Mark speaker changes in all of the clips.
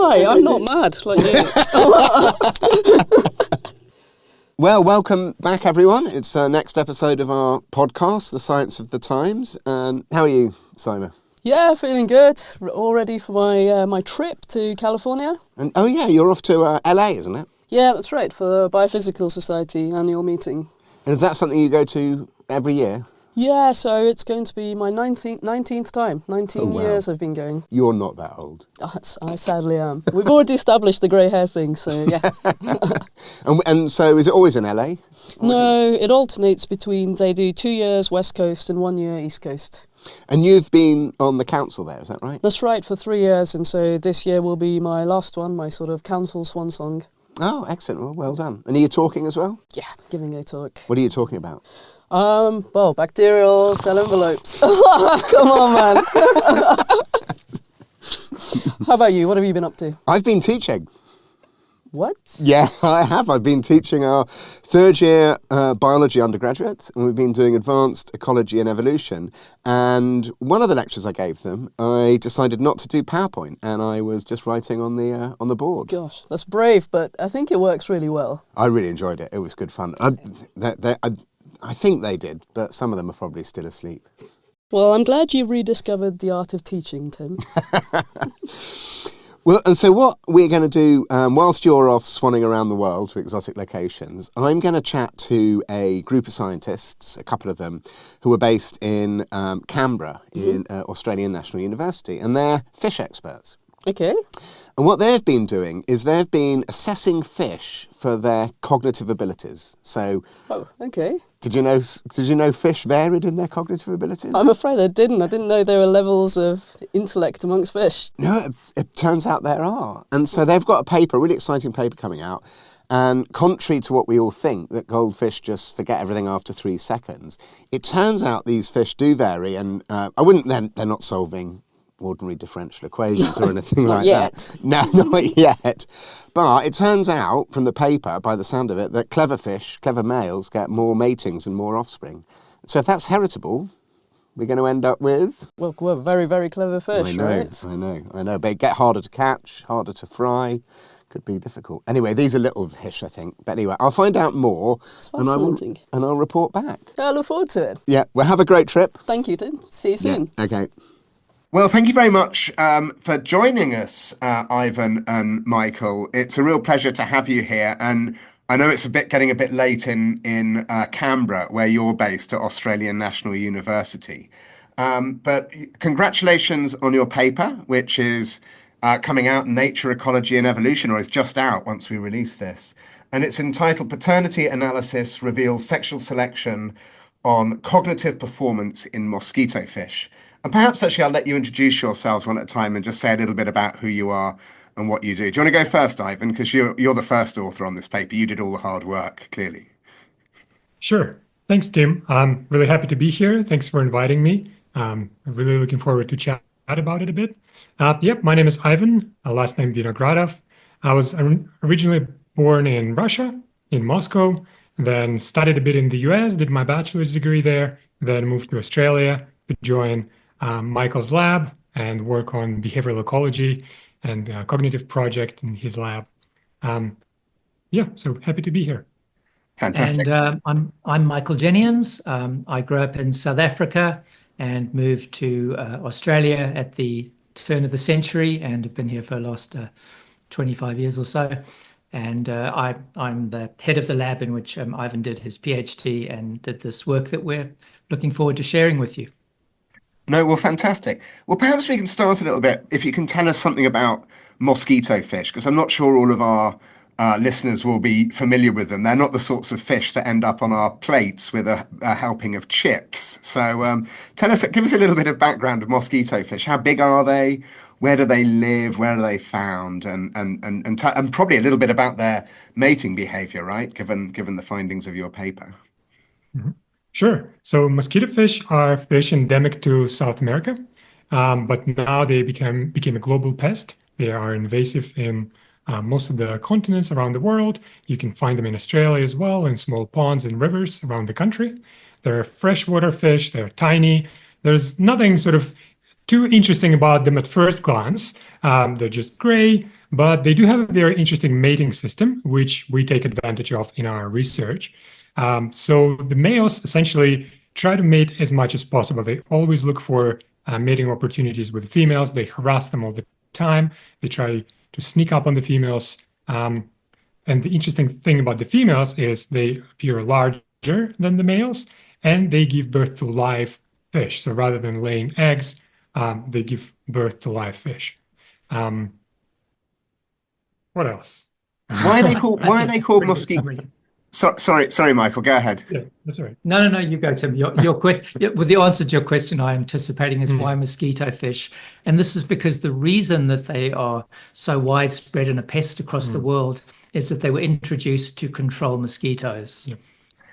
Speaker 1: Why? I'm not mad like you.
Speaker 2: Well, welcome back, everyone. It's the next episode of our podcast, The Science of the Times. And how are you, Syma?
Speaker 1: Yeah, feeling good. All ready for my trip to California.
Speaker 2: And oh yeah, you're off to LA, isn't it?
Speaker 1: Yeah, that's right, for the Biophysical Society annual meeting.
Speaker 2: And is that something you go to every year?
Speaker 1: Yeah, so it's going to be my 19th time. 19 years I've been going.
Speaker 2: You're not that old.
Speaker 1: I sadly am. We've already established the grey hair thing, so yeah.
Speaker 2: and so is it always in LA?
Speaker 1: No, it alternates between, they do 2 years West Coast and 1 year East Coast.
Speaker 2: And you've been on the council there, is that right?
Speaker 1: That's right, for 3 years, and so this year will be my last one, my sort of council swan song.
Speaker 2: Oh, excellent. Well done. And are you talking as well?
Speaker 1: Yeah, giving a talk.
Speaker 2: What are you talking about?
Speaker 1: Well, bacterial cell envelopes. Come on, man. How about you? What have you been up to?
Speaker 2: I've been teaching.
Speaker 1: What?
Speaker 2: Yeah, I have. I've been teaching our third year biology undergraduates, and we've been doing advanced ecology and evolution. And one of the lectures I gave them, I decided not to do PowerPoint, and I was just writing on the board.
Speaker 1: Gosh, that's brave, but I think it works really well.
Speaker 2: I really enjoyed it. It was good fun. I think they did, but some of them are probably still asleep.
Speaker 1: Well, I'm glad you rediscovered the art of teaching, Tim.
Speaker 2: Well, and so what we're going to do, whilst you're off swanning around the world to exotic locations, I'm going to chat to a group of scientists, a couple of them, who are based in Canberra, in Australian National University, and they're fish experts.
Speaker 1: Okay.
Speaker 2: And what they've been doing is they've been assessing fish for their cognitive abilities. So,
Speaker 1: oh, okay.
Speaker 2: Did you know fish varied in their cognitive abilities?
Speaker 1: I'm afraid I didn't. I didn't know there were levels of intellect amongst fish.
Speaker 2: No, it turns out there are. And so they've got a really exciting paper coming out. And contrary to what we all think, that goldfish just forget everything after 3 seconds, it turns out these fish do vary. And they're not solving ordinary differential equations or anything like that. No, not yet. But it turns out from the paper, by the sound of it, that clever males get more matings and more offspring. So if that's heritable, we're going to end up with...
Speaker 1: Well, we're very, very clever fish, right?
Speaker 2: I know. They get harder to catch, harder to fry. Could be difficult. Anyway, these are little fish, I think. But anyway, I'll find out more.
Speaker 1: It's fascinating.
Speaker 2: And I'll report back.
Speaker 1: I look forward to it.
Speaker 2: Yeah, well, have a great trip.
Speaker 1: Thank you, Tim. See you soon.
Speaker 2: Yeah, okay. Well, thank you very much for joining us, Ivan and Michael. It's a real pleasure to have you here. And I know it's getting a bit late in Canberra, where you're based at Australian National University. But congratulations on your paper, which is coming out in Nature, Ecology and Evolution, or is just out once we release this. And it's entitled Paternity Analysis Reveals Sexual Selection on Cognitive Performance in Mosquitofish. And perhaps actually I'll let you introduce yourselves one at a time and just say a little bit about who you are and what you do. Do you want to go first, Ivan? Because you're the first author on this paper. You did all the hard work, clearly.
Speaker 3: Sure. Thanks, Tim. I'm really happy to be here. Thanks for inviting me. I'm really looking forward to chat about it a bit. My name is Ivan, last name Vinogradov. I was originally born in Russia, in Moscow, then studied a bit in the US, did my bachelor's degree there, then moved to Australia to join Michael's lab and work on behavioral ecology and cognitive project in his lab. So happy to be here.
Speaker 2: Fantastic.
Speaker 4: And I'm Michael Jennions. I grew up in South Africa and moved to Australia at the turn of the century and have been here for the last 25 years or so. And I'm the head of the lab in which Ivan did his PhD and did this work that we're looking forward to sharing with you.
Speaker 2: No, well, fantastic. Well, perhaps we can start a little bit, if you can tell us something about mosquitofish, because I'm not sure all of our listeners will be familiar with them. They're not the sorts of fish that end up on our plates with a helping of chips. So give us a little bit of background of mosquitofish. How big are they? Where do they live? Where are they found? And probably a little bit about their mating behavior, right? Given the findings of your paper.
Speaker 3: Mm-hmm. Sure. So mosquitofish are fish endemic to South America, but now they became a global pest. They are invasive in most of the continents around the world. You can find them in Australia as well, in small ponds and rivers around the country. They're freshwater fish. They're tiny. There's nothing sort of too interesting about them at first glance. They're just gray, but they do have a very interesting mating system, which we take advantage of in our research. So the males essentially try to mate as much as possible. They always look for mating opportunities with the females. They harass them all the time. They try to sneak up on the females. And the interesting thing about the females is they appear larger than the males, and they give birth to live fish. So rather than laying eggs, they give birth to live fish. What else?
Speaker 2: Why are they called mosquito? Sorry, Michael, go ahead.
Speaker 3: Yeah, that's all right.
Speaker 4: No, you go, Tim. Your question, well, the answer to your question I'm anticipating is why mosquito fish. And this is because the reason that they are so widespread and a pest across the world is that they were introduced to control mosquitoes. Yep.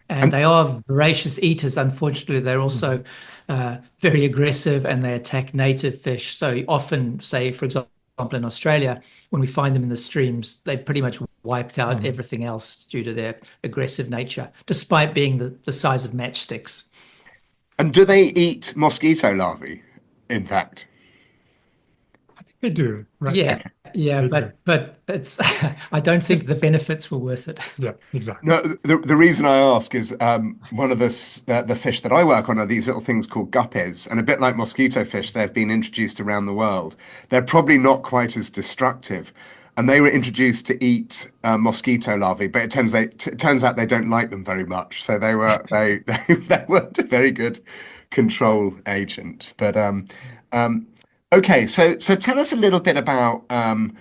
Speaker 4: And they are voracious eaters. Unfortunately, they're also very aggressive, and they attack native fish. So often, say, for example, in Australia, when we find them in the streams, they pretty much wiped out everything else due to their aggressive nature, despite being the size of matchsticks.
Speaker 2: And do they eat mosquito larvae, in fact?
Speaker 3: I think they do, right?
Speaker 4: Yeah, but it's I don't think the benefits were worth it.
Speaker 3: Yeah, exactly.
Speaker 2: No, the reason I ask is one of the fish that I work on are these little things called guppies, and a bit like mosquito fish, they've been introduced around the world. They're probably not quite as destructive, and they were introduced to eat mosquito larvae, but it turns out they don't like them very much. So they weren't a very good control agent. But okay, so tell us a little bit about the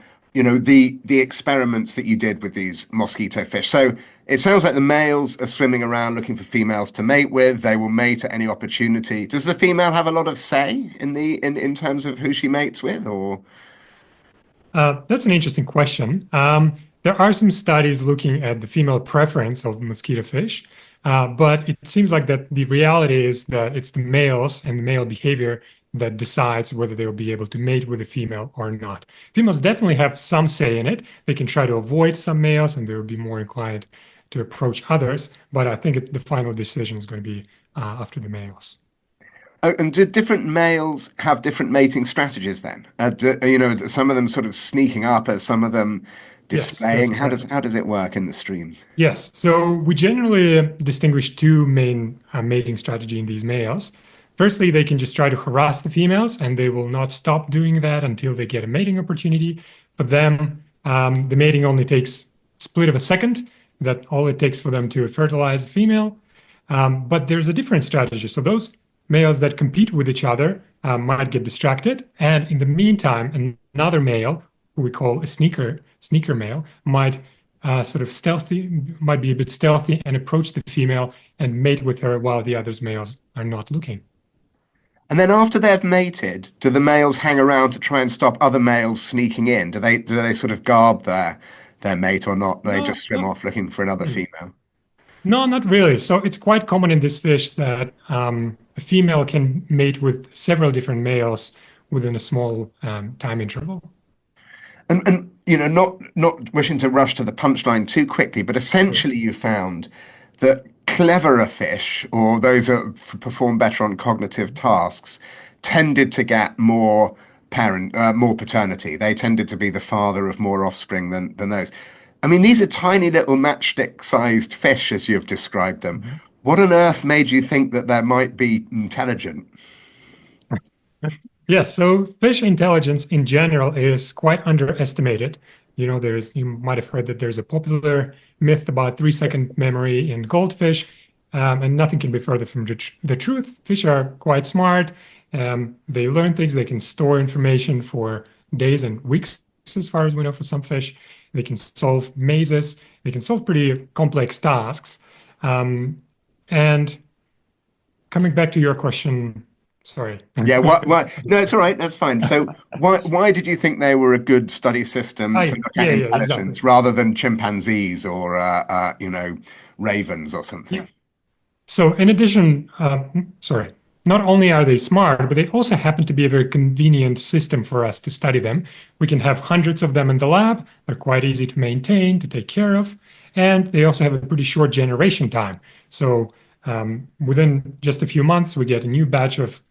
Speaker 2: experiments that you did with these mosquito fish. So it sounds like the males are swimming around looking for females to mate with. They will mate at any opportunity. Does the female have a lot of say in terms of who she mates with, or?
Speaker 3: That's an interesting question. There are some studies looking at the female preference of mosquito fish, but it seems like that the reality is that it's the males and the male behavior that decides whether they'll be able to mate with a female or not. Females definitely have some say in it. They can try to avoid some males, and they will be more inclined to approach others, but I think the final decision is going to be after the males.
Speaker 2: And do different males have different mating strategies then? Some of them sort of sneaking up, or some of them displaying?
Speaker 3: Yes,
Speaker 2: how does it work in the streams?
Speaker 3: Yes, so we generally distinguish two main mating strategy in these males. Firstly, they can just try to harass the females, and they will not stop doing that until they get a mating opportunity. For them, the mating only takes a split of a second. That's all it takes for them to fertilize a female. But there's a different strategy. So those males that compete with each other might get distracted, and in the meantime, another male, who we call a sneaker male, might might be a bit stealthy and approach the female and mate with her while the other males are not looking.
Speaker 2: And then after they've mated, do the males hang around to try and stop other males sneaking in? Do they sort of guard their mate, or not? They just swim off looking for another female?
Speaker 3: No, not really. So it's quite common in this fish that a female can mate with several different males within a small time interval.
Speaker 2: And not wishing to rush to the punchline too quickly, but essentially you found that cleverer fish, or those that perform better on cognitive tasks, tended to get more paternity. They tended to be the father of more offspring than those. I mean, these are tiny little matchstick-sized fish, as you've described them. Mm-hmm. What on earth made you think that they might be intelligent?
Speaker 3: Yes, so fish intelligence in general is quite underestimated. You might have heard that there's a popular myth about 3-second memory in goldfish, and nothing can be further from the truth. Fish are quite smart. They learn things. They can store information for days and weeks, as far as we know, for some fish. They can solve mazes. They can solve pretty complex tasks. And coming back to your question, sorry.
Speaker 2: Yeah, why? No, it's all right. That's fine. So why did you think they were a good study system to look at intelligence exactly, rather than chimpanzees or ravens or something?
Speaker 3: Yeah. So in addition, not only are they smart, but they also happen to be a very convenient system for us to study them. We can have hundreds of them in the lab. They're quite easy to maintain, to take care of, and they also have a pretty short generation time. So within just a few months, we get a new batch of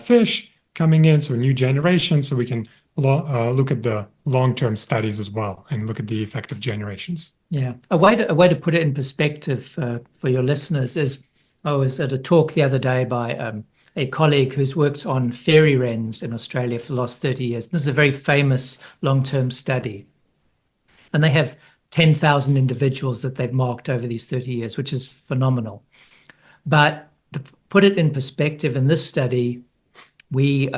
Speaker 3: fish. coming in, so new generations, so we can look at the long-term studies as well and look at the effect of generations.
Speaker 4: Yeah, a way to put it in perspective for your listeners is, I was at a talk the other day by a colleague who's worked on fairy wrens in Australia for the last 30 years. This is a very famous long-term study. And they have 10,000 individuals that they've marked over these 30 years, which is phenomenal. But to put it in perspective, in this study, we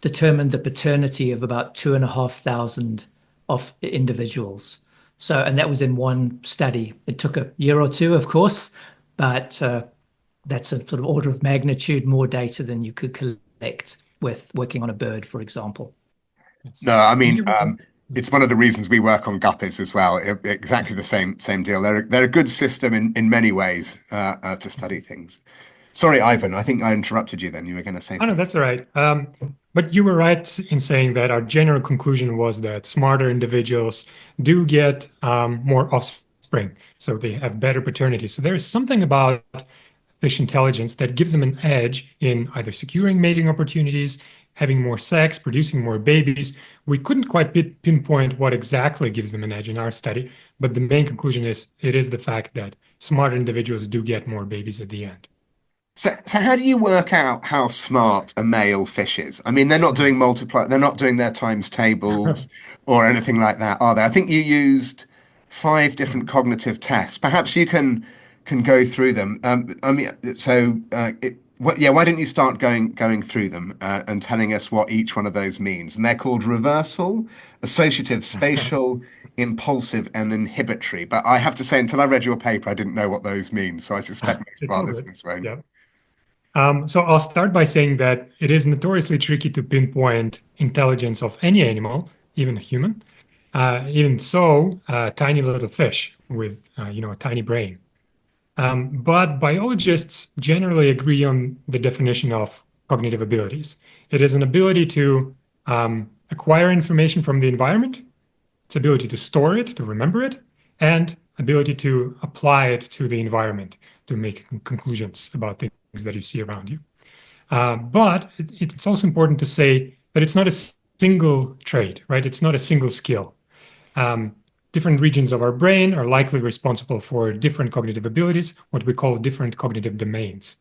Speaker 4: determined the paternity of about 2,500 of individuals. So, and that was in one study. It took a year or two, of course, but that's a sort of order of magnitude more data than you could collect with working on a bird, for example.
Speaker 2: No, I mean, it's one of the reasons we work on guppies as well. Exactly the same deal. They're a good system in many ways to study things. Sorry, Ivan, I think I interrupted you then. You were going to say something.
Speaker 3: Oh, no, that's all right. But you were right in saying that our general conclusion was that smarter individuals do get more offspring, so they have better paternity. So there is something about fish intelligence that gives them an edge in either securing mating opportunities, having more sex, producing more babies. We couldn't quite pinpoint what exactly gives them an edge in our study, but the main conclusion is it is the fact that smarter individuals do get more babies at the end.
Speaker 2: So how do you work out how smart a male fish is? I mean, they're not doing they're not doing their times tables or anything like that, are they? I think you used 5 different cognitive tests. Perhaps you can go through them. I mean, so why don't you start going through them and telling us what each one of those means? And they're called reversal, associative, spatial, impulsive, and inhibitory. But I have to say, until I read your paper, I didn't know what those mean. So I suspect most of our listeners won't.
Speaker 3: Yeah. So I'll start by saying that it is notoriously tricky to pinpoint intelligence of any animal, even a human. Even so, tiny little fish with a tiny brain. But biologists generally agree on the definition of cognitive abilities. It is an ability to acquire information from the environment, its ability to store it, to remember it, and ability to apply it to the environment to make conclusions about things that you see around you. But it's also important to say that it's not a single trait, right? It's not a single skill. Different regions of our brain are likely responsible for different cognitive abilities, what we call different cognitive domains.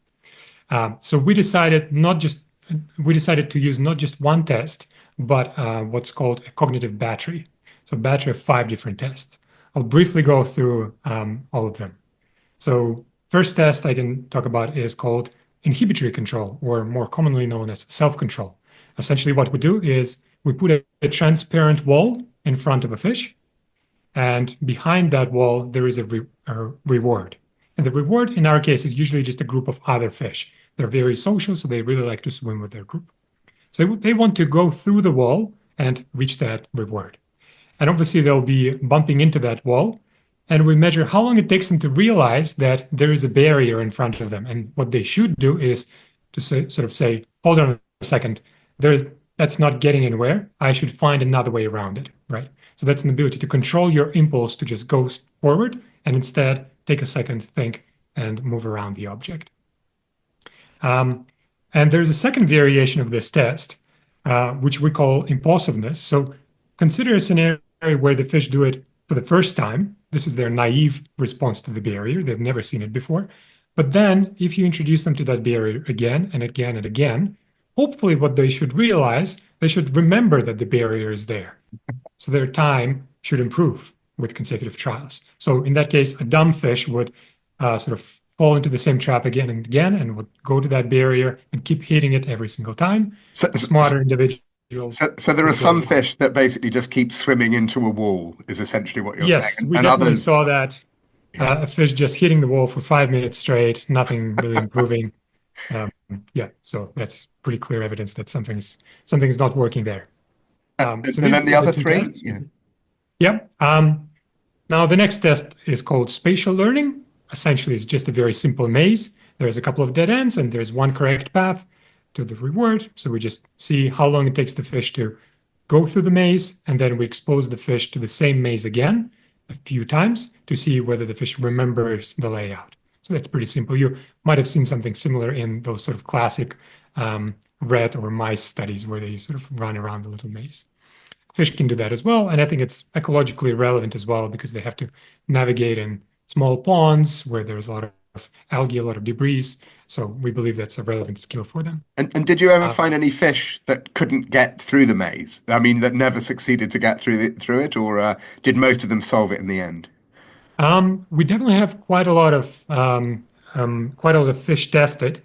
Speaker 3: So we decided to use not just one test, but what's called a cognitive battery. So a battery of 5 different tests. I'll briefly go through all of them. So first test I can talk about is called inhibitory control, or more commonly known as self-control. Essentially what we do is we put a transparent wall in front of a fish, and behind that wall there is a reward. And the reward in our case is usually just a group of other fish. They're very social, so they really like to swim with their group. So they want to go through the wall and reach that reward. And obviously they'll be bumping into that wall, and we measure how long it takes them to realize that there is a barrier in front of them. And what they should do is to sort of say, hold on a second, that's not getting anywhere. I should find another way around it, right? So that's an ability to control your impulse to just go forward and instead take a second, think, and move around the object. And there's a second variation of this test, which we call impulsiveness. So consider a scenario where the fish do it for the first time. This is their naive response to the barrier. They've never seen it before. But then if you introduce them to that barrier again and again and again, hopefully what they should realize, they should remember that the barrier is there. So their time should improve with consecutive trials. So in that case, a dumb fish would sort of fall into the same trap again and again and would go to that barrier and keep hitting it every single time. Smarter individuals.
Speaker 2: So there are some fish that basically just keep swimming into a wall, is essentially what you're saying.
Speaker 3: Yes, we definitely saw that. A fish just hitting the wall for 5 minutes straight, nothing really improving. So that's pretty clear evidence that something's not working there.
Speaker 2: And then the other 3?
Speaker 3: Now the next test is called spatial learning. Essentially, it's just a very simple maze. There's a couple of dead ends, and there's one correct path to the reward. So we just see how long it takes the fish to go through the maze, and then we expose the fish to the same maze again a few times to see whether the fish remembers the layout. So that's pretty simple. You might have seen something similar in those sort of classic rat or mice studies where they sort of run around the little maze. Fish can do that as well, and I think it's ecologically relevant as well because they have to navigate in small ponds where there's a lot of algae, a lot of debris. So we believe that's a relevant skill for them.
Speaker 2: And did you ever find any fish that couldn't get through the maze? I mean, that never succeeded to get through it, or did most of them solve it in the end?
Speaker 3: We definitely have quite a lot of fish tested.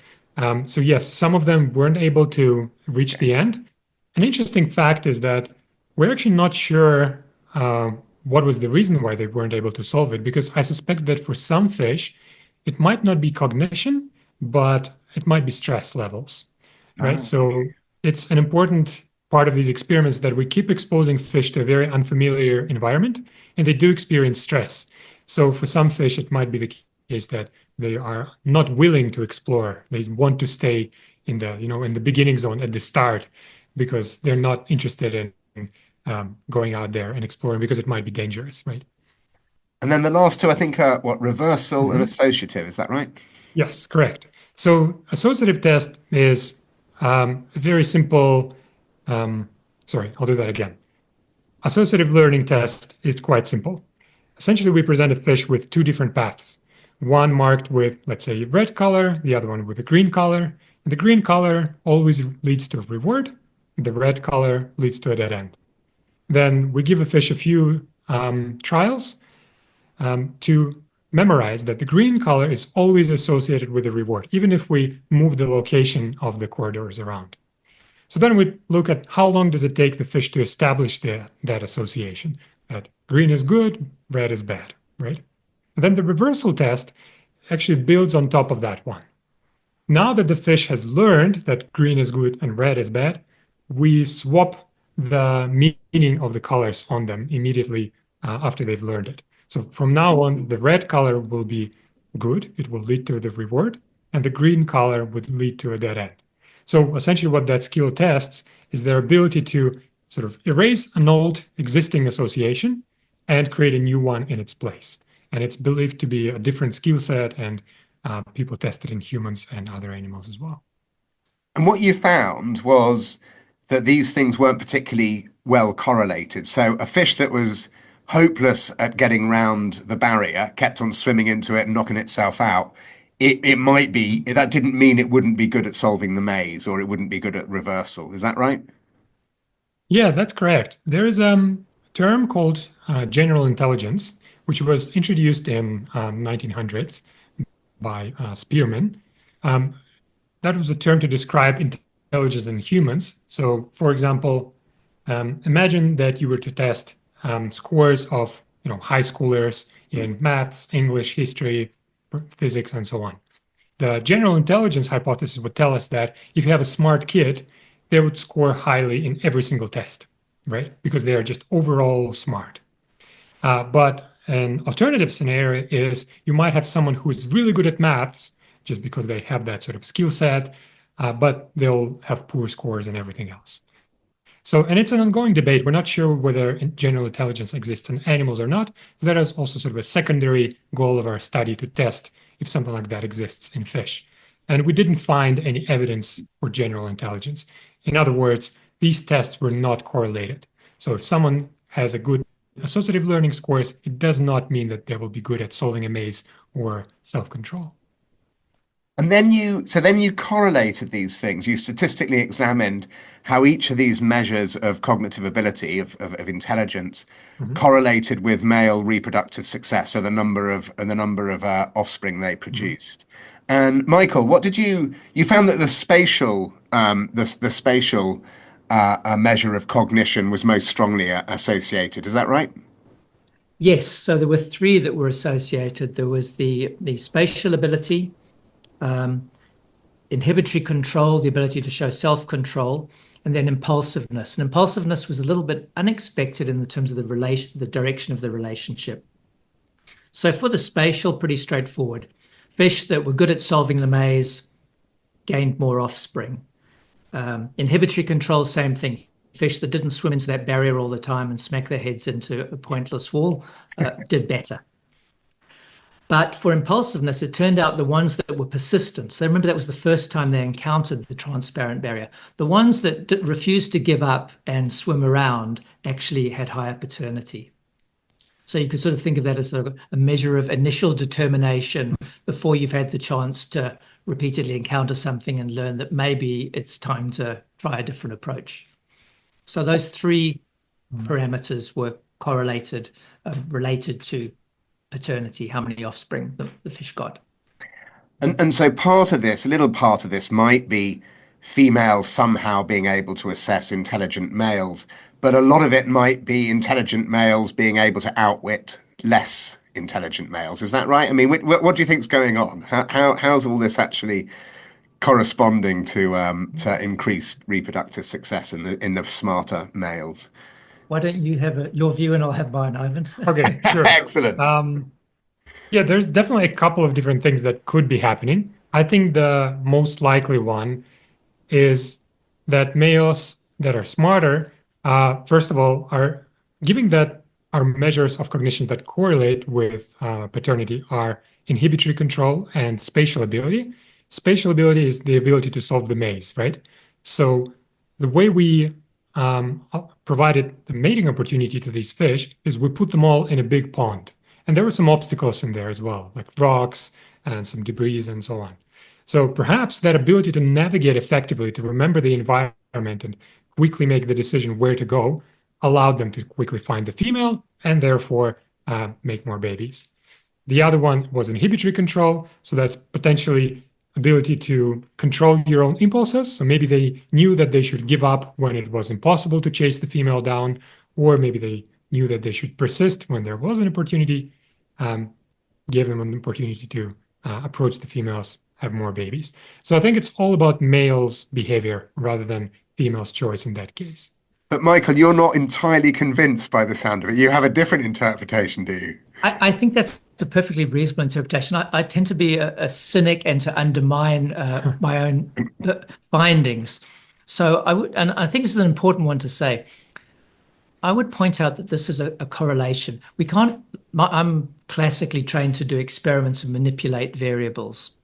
Speaker 3: So yes, some of them weren't able to reach the end. An interesting fact is that we're actually not sure what was the reason why they weren't able to solve it, because I suspect that for some fish, it might not be cognition, but it might be stress levels, right? So it's an important part of these experiments that we keep exposing fish to a very unfamiliar environment, and they do experience stress. So for some fish, it might be the case that they are not willing to explore. They want to stay in the beginning zone at the start because they're not interested in going out there and exploring because it might be dangerous, right?
Speaker 2: And then the last two, I think, are what, reversal and associative. Is that right?
Speaker 3: Yes, correct. So associative test is a very simple. Sorry, I'll do that again. Associative learning test is quite simple. Essentially, we present a fish with two different paths. One marked with, let's say, red color, the other one with a green color. And the green color always leads to a reward. The red color leads to a dead end. Then we give a fish a few trials to memorize that the green color is always associated with a reward, even if we move the location of the corridors around. So then we look at how long does it take the fish to establish that association, that green is good, red is bad, right? And then the reversal test actually builds on top of that one. Now that the fish has learned that green is good and red is bad, we swap the meaning of the colors on them immediately after they've learned it. So from now on, the red color will be good, it will lead to the reward, and the green color would lead to a dead end. So essentially what that skill tests is their ability to sort of erase an old existing association and create a new one in its place. And it's believed to be a different skill set, and people test it in humans and other animals as well.
Speaker 2: And what you found was that these things weren't particularly well correlated. So a fish that was hopeless at getting round the barrier kept on swimming into it and knocking itself out. It might be, that didn't mean it wouldn't be good at solving the maze or it wouldn't be good at reversal. Is that right?
Speaker 3: Yes, that's correct. There is a term called general intelligence, which was introduced in 1900s by Spearman. That was a term to describe intelligence in humans. So, for example, imagine that you were to test scores of high schoolers in maths, English, history, physics, and so on. The general intelligence hypothesis would tell us that if you have a smart kid, they would score highly in every single test, right? Because they are just overall smart. But an alternative scenario is you might have someone who is really good at maths just because they have that sort of skill set, but they'll have poor scores and everything else. So, and it's an ongoing debate. We're not sure whether general intelligence exists in animals or not. So that is also sort of a secondary goal of our study to test if something like that exists in fish. And we didn't find any evidence for general intelligence. In other words, these tests were not correlated. So if someone has a good associative learning scores, it does not mean that they will be good at solving a maze or self-control.
Speaker 2: And then you correlated these things. You statistically examined how each of these measures of cognitive ability, of intelligence, correlated with male reproductive success, so the number of offspring they produced. And Michael, what did you found that the spatial measure of cognition was most strongly associated. Is that right?
Speaker 4: Yes. So there were three that were associated. There was the spatial ability, inhibitory control, the ability to show self-control, and then impulsiveness. And impulsiveness was a little bit unexpected in the terms of the direction of the relationship. So for the spatial, pretty straightforward. Fish that were good at solving the maze gained more offspring. Inhibitory control, same thing. Fish that didn't swim into that barrier all the time and smack their heads into a pointless wall did better. But for impulsiveness, it turned out the ones that were persistent. So remember, that was the first time they encountered the transparent barrier. The ones that refused to give up and swim around actually had higher paternity. So you could sort of think of that as a measure of initial determination before you've had the chance to repeatedly encounter something and learn that maybe it's time to try a different approach. So those three parameters were correlated, related to paternity, how many offspring the fish got.
Speaker 2: And so part of this, a little part of this might be females somehow being able to assess intelligent males, but a lot of it might be intelligent males being able to outwit less intelligent males. Is that right? I mean, what do you think's going on? How's all this actually corresponding to increased reproductive success in the smarter males?
Speaker 4: Why don't you have your view and I'll have mine, Ivan?
Speaker 3: Okay, sure.
Speaker 2: Excellent.
Speaker 3: Yeah, there's definitely a couple of different things that could be happening. I think the most likely one is that males that are smarter, first of all, are giving that our measures of cognition that correlate with paternity are inhibitory control and spatial ability. Spatial ability is the ability to solve the maze, right? So the way we provided the mating opportunity to these fish is we put them all in a big pond. And there were some obstacles in there as well, like rocks and some debris and so on. So perhaps that ability to navigate effectively, to remember the environment and quickly make the decision where to go, allowed them to quickly find the female and therefore make more babies. The other one was inhibitory control. So that's potentially ability to control your own impulses. So maybe they knew that they should give up when it was impossible to chase the female down, or maybe they knew that they should persist when there was an opportunity, gave them an opportunity to approach the females, have more babies. So I think it's all about males' behavior rather than females' choice in that case.
Speaker 2: But Michael, you're not entirely convinced by the sound of it. You have a different interpretation, do you?
Speaker 4: I think that's a perfectly reasonable interpretation. I tend to be a cynic and to undermine my own findings. So I think this is an important one to say. I would point out that this is a correlation. I'm classically trained to do experiments and manipulate variables.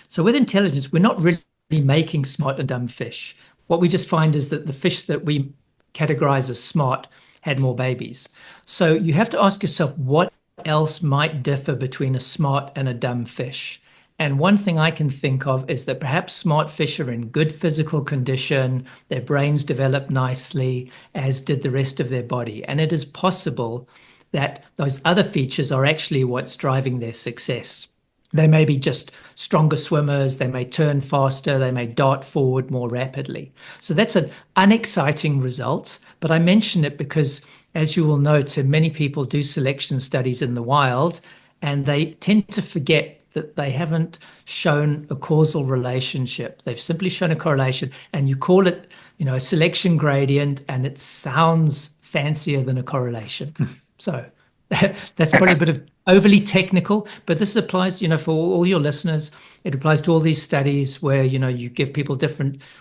Speaker 4: So with intelligence, we're not really making smart and dumb fish. What we just find is that the fish that we categorize as smart had more babies. So you have to ask yourself what else might differ between a smart and a dumb fish. And one thing I can think of is that perhaps smart fish are in good physical condition, their brains develop nicely, as did the rest of their body. And it is possible that those other features are actually what's driving their success. They may be just stronger swimmers, they may turn faster, they may dart forward more rapidly. So that's an unexciting result, but I mention it because, as you will note, many people do selection studies in the wild, and they tend to forget that they haven't shown a causal relationship. They've simply shown a correlation, and you call it, a selection gradient, and it sounds fancier than a correlation. So that's probably a bit of overly technical, but this applies, for all your listeners. It applies to all these studies where, you give people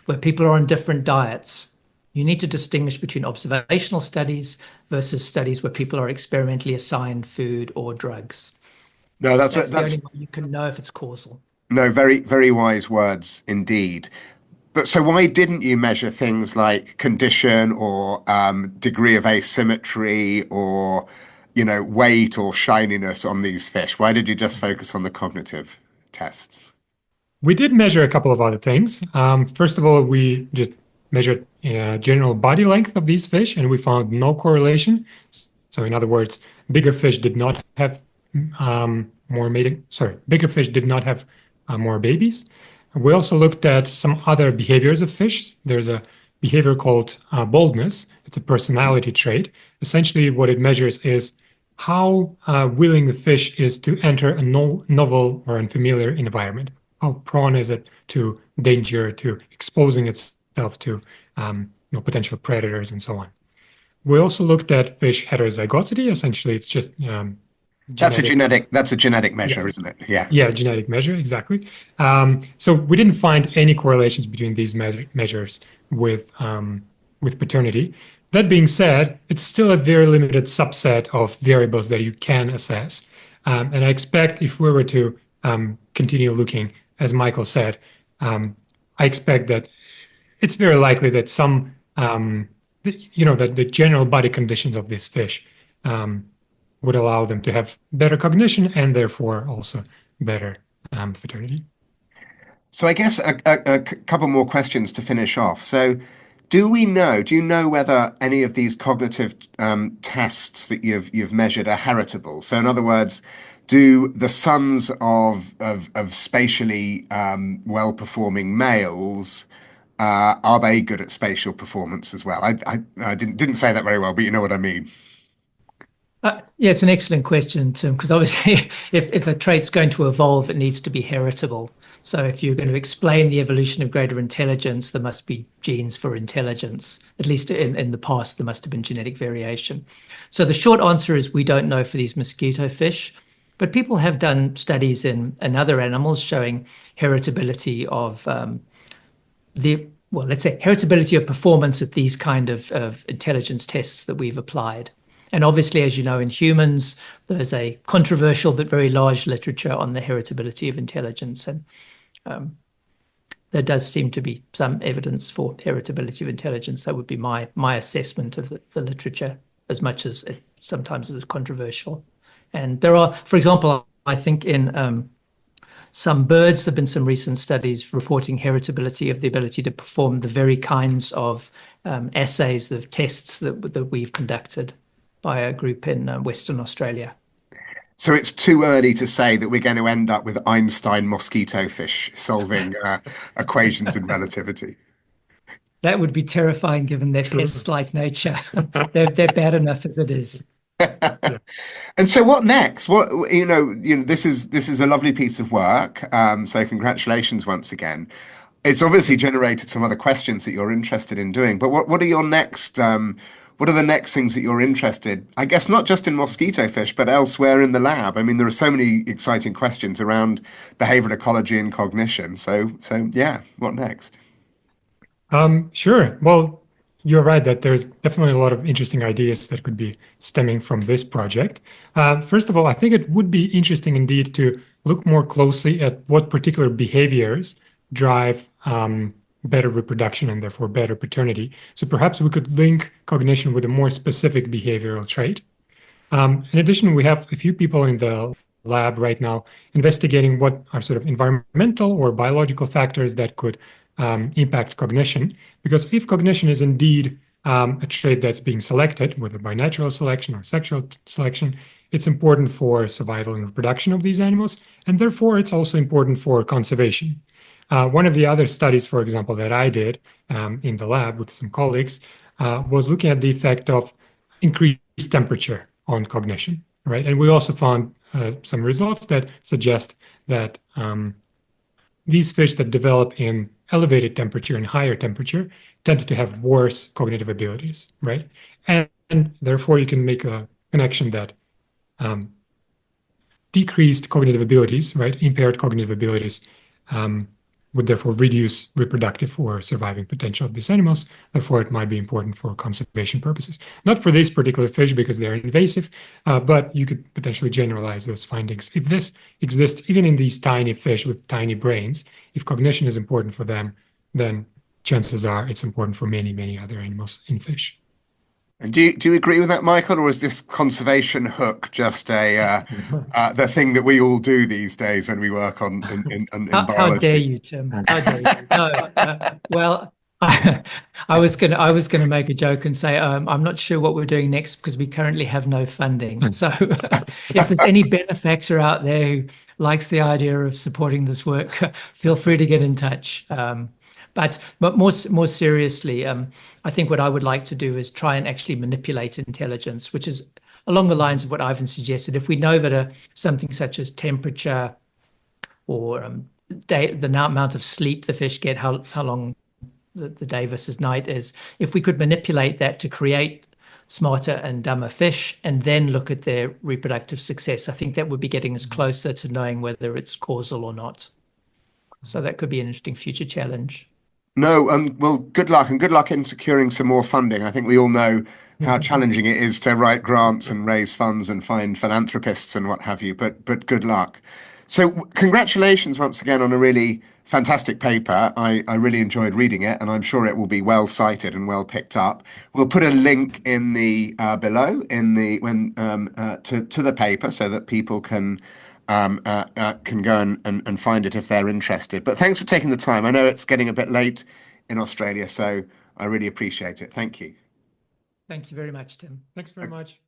Speaker 4: where people are on different diets. You need to distinguish between observational studies versus studies where people are experimentally assigned food or drugs.
Speaker 2: No, that's
Speaker 4: the only way you can know if it's causal.
Speaker 2: No, very, very wise words indeed. But so why didn't you measure things like condition or degree of asymmetry or, weight or shininess on these fish? Why did you just focus on the cognitive tests?
Speaker 3: We did measure a couple of other things. First of all, we just measured general body length of these fish, and we found no correlation. So in other words, bigger fish did not have bigger fish did not have more babies. We also looked at some other behaviors of fish. There's a behavior called boldness. It's a personality trait. Essentially, what it measures is how willing the fish is to enter a novel or unfamiliar environment. How prone is it to danger, to exposing itself to potential predators and so on. We also looked at fish heterozygosity. Essentially, it's just
Speaker 2: That's a genetic measure,
Speaker 3: yeah.
Speaker 2: Isn't it? Yeah.
Speaker 3: Yeah, genetic measure, exactly. So we didn't find any correlations between these measures with paternity. That being said, it's still a very limited subset of variables that you can assess. And I expect if we were to continue looking, as Michael said, I expect that it's very likely that that the general body conditions of this fish would allow them to have better cognition and therefore also better paternity.
Speaker 2: So I guess a couple more questions to finish off. So do you know whether any of these cognitive tests that you've measured are heritable? So in other words, do the sons of spatially well-performing males are they good at spatial performance as well? I didn't say that very well, but you know what I mean.
Speaker 4: Yeah, it's an excellent question, Tim, because obviously if a trait's going to evolve, it needs to be heritable. So if you're going to explain the evolution of greater intelligence, there must be genes for intelligence. At least in the past, there must have been genetic variation. So the short answer is we don't know for these mosquito fish, but people have done studies in other animals showing heritability of let's say heritability of performance at these kind of intelligence tests that we've applied. And obviously, as you know, in humans, there's a controversial but very large literature on the heritability of intelligence. And there does seem to be some evidence for heritability of intelligence. That would be my assessment of the literature, as much as it sometimes is controversial. And there are, for example, I think in some birds, there have been some recent studies reporting heritability of the ability to perform the very kinds of assays, of tests that we've conducted by a group in Western Australia.
Speaker 2: So it's too early to say that we're going to end up with Einstein mosquitofish solving equations in relativity.
Speaker 4: That would be terrifying given their pest-like nature. They're bad enough as it is.
Speaker 2: And so what next? This is a lovely piece of work. So congratulations once again. It's obviously generated some other questions that you're interested in doing, but what are your next what are the next things that you're interested, I guess, not just in mosquito fish, but elsewhere in the lab? I mean, there are so many exciting questions around behavioral ecology and cognition. So yeah, what next?
Speaker 3: Sure. Well, you're right that there's definitely a lot of interesting ideas that could be stemming from this project. First of all, I think it would be interesting indeed to look more closely at what particular behaviors drive better reproduction and therefore better paternity. So perhaps we could link cognition with a more specific behavioral trait. In addition, we have a few people in the lab right now investigating what are sort of environmental or biological factors that could impact cognition. Because if cognition is indeed a trait that's being selected, whether by natural selection or sexual selection, it's important for survival and reproduction of these animals, and therefore it's also important for conservation. One of the other studies, for example, that I did in the lab with some colleagues was looking at the effect of increased temperature on cognition, right? And we also found some results that suggest that these fish that develop in elevated temperature and higher temperature tend to have worse cognitive abilities, right? And therefore, you can make a connection that decreased cognitive abilities, right, impaired cognitive abilities, would therefore reduce reproductive or surviving potential of these animals. Therefore, it might be important for conservation purposes. Not for this particular fish because they're invasive, but you could potentially generalize those findings. If this exists even in these tiny fish with tiny brains, if cognition is important for them, then chances are it's important for many, many other animals in fish.
Speaker 2: And do you agree with that, Michael, or is this conservation hook just the thing that we all do these days when we work in biology?
Speaker 4: How dare you, Tim? How dare you? No, well, I was gonna make a joke and say I'm not sure what we're doing next because we currently have no funding. So if there's any benefactor out there who likes the idea of supporting this work, feel free to get in touch. But more seriously, I think what I would like to do is try and actually manipulate intelligence, which is along the lines of what Ivan suggested. If we know that something such as temperature or the amount of sleep the fish get, how long the day versus night is, if we could manipulate that to create smarter and dumber fish and then look at their reproductive success, I think that would be getting us closer to knowing whether it's causal or not. So that could be an interesting future challenge.
Speaker 2: No, well, good luck and good luck in securing some more funding. I think we all know how challenging it is to write grants and raise funds and find philanthropists and what have you, but good luck. So congratulations once again on a really fantastic paper. I really enjoyed reading it, and I'm sure it will be well cited and well picked up. We'll put a link in the below in the to the paper so that people can go and find it if they're interested. But thanks for taking the time. I know it's getting a bit late in Australia, so I really appreciate it. Thank you.
Speaker 4: Thank you very much, Tim.
Speaker 3: Thanks very much.